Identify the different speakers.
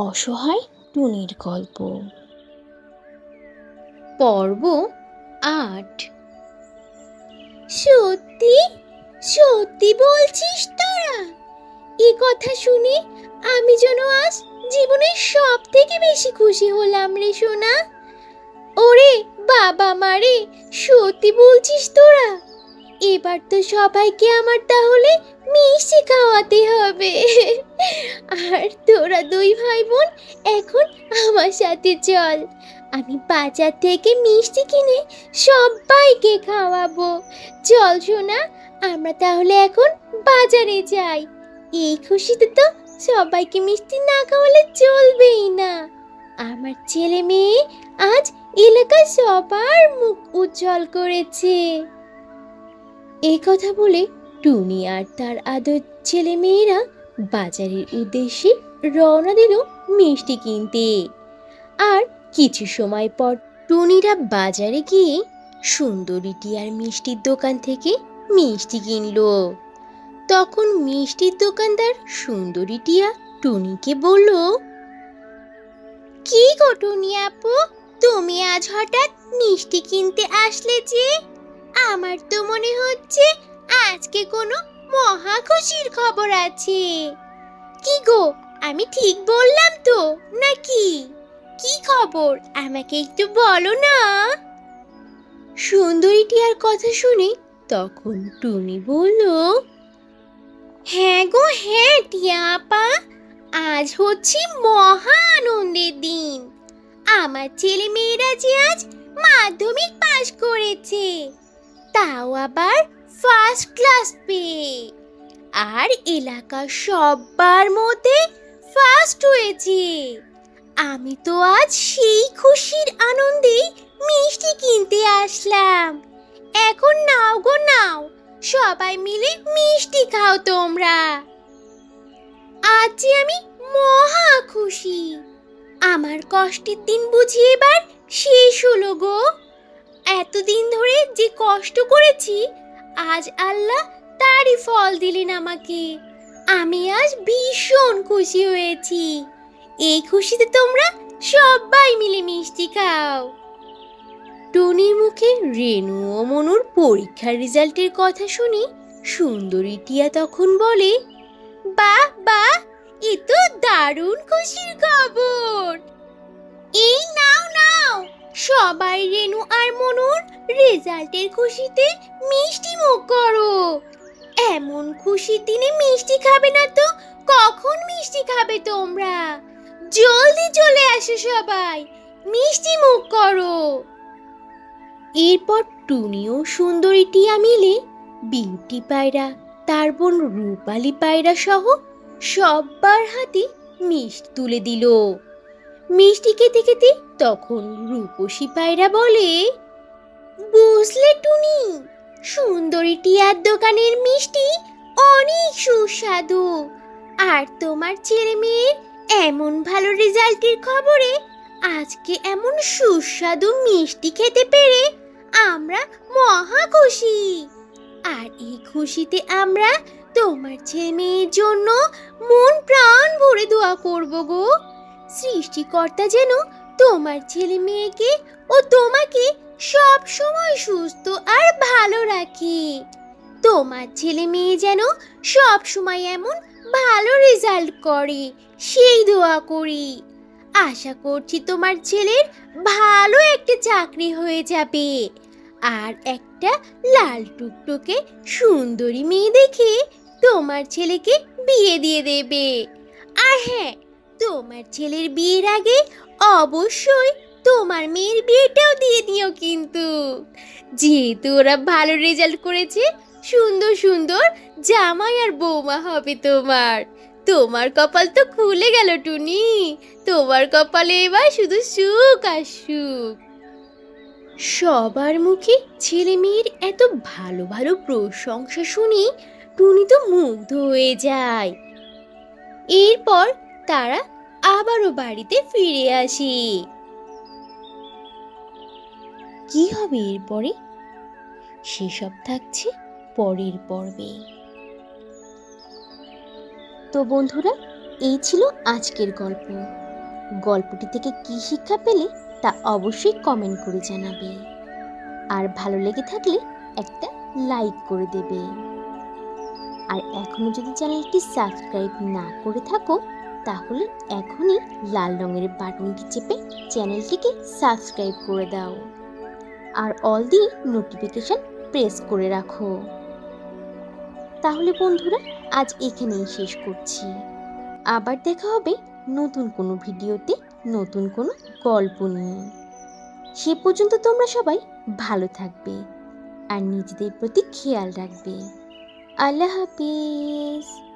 Speaker 1: অসহায় টুনির গল্প। পর্ব ৮। সত্যি সত্যি বলছিস তোরা? এ কথা শুনে আমি যেন আজ জীবনের সব থেকে বেশি খুশি হলাম রে সোনা। ওরে বাবা মারে, সত্যি বলছিস তোরা? এবার তো সবাইকে আমার তাহলে মিষ্টি খাওয়াতে হবে। আর তোরা দুই ভাই বোন এখন আমার সাথে চল, আমি বাজার থেকে মিষ্টি কিনে সবাইকে খাওয়াবো। চল সোনা, আমরা তাহলে এখন বাজারে যাই। এই খুশিতে তো সবাইকে মিষ্টি না খাওয়ালে চলবেই না। আমার ছেলে মেয়ে আজ এলাকার সবার মুখ উজ্জ্বল করেছে। এই কথা বলে টুনি আর তার আদর ছেলে মেয়েরা বাজারের উদ্দেশ্যে রওনা দিল মিষ্টি কিনতে। আর কিছু সময় পর টুনিরা বাজারে গিয়ে সুন্দরী টিয়ার মিষ্টির দোকান থেকে মিষ্টি কিনলো। তখন মিষ্টির দোকানদার সুন্দরী টিয়া টুনিকে বলল, কি গো টুনি আপু, তুমি আজ হঠাৎ মিষ্টি কিনতে আসলে যে? আমার তো মনে হচ্ছে আজকে কোনো মহা খুশির খবর আছে। কি গো, আমি ঠিক বললাম তো নাকি? কি খবর আমাকে একটু বলো না। সুন্দরী টিয়ার কথা শুনে তখন টুনি বলল, হ্যাঁ গো হ্যাঁ টিয়া আপা, আজ হচ্ছে মহা আনন্দের দিন। আমার ছেলে মেয়েরা যে আজ মাধ্যমিক পাশ করেছে, তাও আবার ফার্স্ট ক্লাস পেয়ে, আর এলাকার সবার মধ্যে ফার্স্ট হয়েছে। আমি তো আজ সেই খুশির আনন্দে মিষ্টি কিনতে আসলাম। এখন নাও গো নাও, সবাই মিলে মিষ্টি খাও তোমরা। আজ যে আমি মহা খুশি। আমার কষ্টের দিন বুঝি এবার শেষ হলো গো। এতদিন ধরে যে কষ্ট করেছি, আজ আল্লাহ তারই ফল দিলেন আমাকে। আমি আজ ভীষণ খুশি হয়েছি। এই খুশিতে তোমরা সবাই মিলে মিষ্টি খাও। টুনির মুখে রেনু ও মনুর পরীক্ষার রেজাল্টের কথা শুনে সুন্দরী টিয়া তখন বলে, বাহ বাহ, এ তো দারুণ খুশির খবর। এই নাও নাও, সবাই রেনু আর মনুর রেজাল্টের খুশিতে মিষ্টি মুখ করো। এমন খুশির দিনে মিষ্টি খাবে না তো কখন মিষ্টি খাবে তোমরা? জলদি চলে আসো সবাই, মিষ্টি মুখ করো। এরপর টুনি ও সুন্দরী টিয়া মিলে বিউটি পায়রা, তার বোন রূপালী পায়রা সহ সবার হাতে মিষ্টি তুলে দিল। মিষ্টি খেতে খেতে তখন রূপসী পায়রা বলে, বুঝলে টুনি, সুন্দরী টিয়ার দোকানের মিষ্টি অনেক সুস্বাদু। আর তোমার ছেলে মেয়ের এমন ভালো রেজাল্টের খবরে আজকে এমন সুস্বাদু মিষ্টি খেতে পেরে আমরা মহা খুশি। আর এই খুশিতে আমরা তোমার ছেলে মেয়ের জন্য মন প্রাণ ভরে দোয়া করব গো। সৃষ্টিকর্তা যেন তোমার ছেলে মেয়েকে ও তোমাকে সব সময় সুস্থ আর ভালো রাখে। তোমার ছেলে মেয়ে যেন সব সময় এমন ভালো রেজাল্ট করে, সেই দোয়া করি। আশা করছি তোমার ছেলের ভালো একটা চাকরি হয়ে যাবে, আর একটা লাল টুকটুকে সুন্দরী মেয়ে দেখে তোমার ছেলেকে বিয়ে দিয়ে দেবে। আর হ্যাঁ, তোমার ছেলের বিয়ের আগে অবশ্যই তোমার মেয়ের বিয়েটাও দিয়ে দিও কিন্তু। যেহেতু ওরা ভালো রেজাল্ট করেছে, সুন্দর সুন্দর জামাই আর বৌমা হবে তোমার। তোমার কপাল তো খুলে গেল টুনি, তোমার কপালে এবার শুধু সুখ আর সুখ। সবার মুখে ছেলে মেয়ের এত ভালো ভালো প্রশংসা শুনি টুনি তো মুগ্ধ হয়ে যায়। এরপর তারা আবারও বাড়িতে ফিরে আসে। কি হবে এরপরে সেসব থাকছে পরের পর্বে। তো বন্ধুরা, এই ছিল আজকের গল্প। গল্পটি থেকে কী শিক্ষা পেলে তা অবশ্যই কমেন্ট করে জানাবে। আর ভালো লেগে থাকলে একটা লাইক করে দেবে। আর এখনো যদি চ্যানেলটি সাবস্ক্রাইব না করে থাকো তাহলে এখনই লাল রঙের বাটনটি চেপে চ্যানেলটিকে সাবস্ক্রাইব করে দাও আর অল দি নোটিফিকেশন প্রেস করে রাখো। তাহলে বন্ধুরা, আজ এখানেই শেষ করছি। আবার দেখা হবে নতুন কোনো ভিডিওতে, নতুন কোনো গল্প নিয়ে। সে পর্যন্ত তোমরা সবাই ভালো থাকবে আর নিজেদের প্রতি খেয়াল রাখবে। আল্লাহ হাফিজ।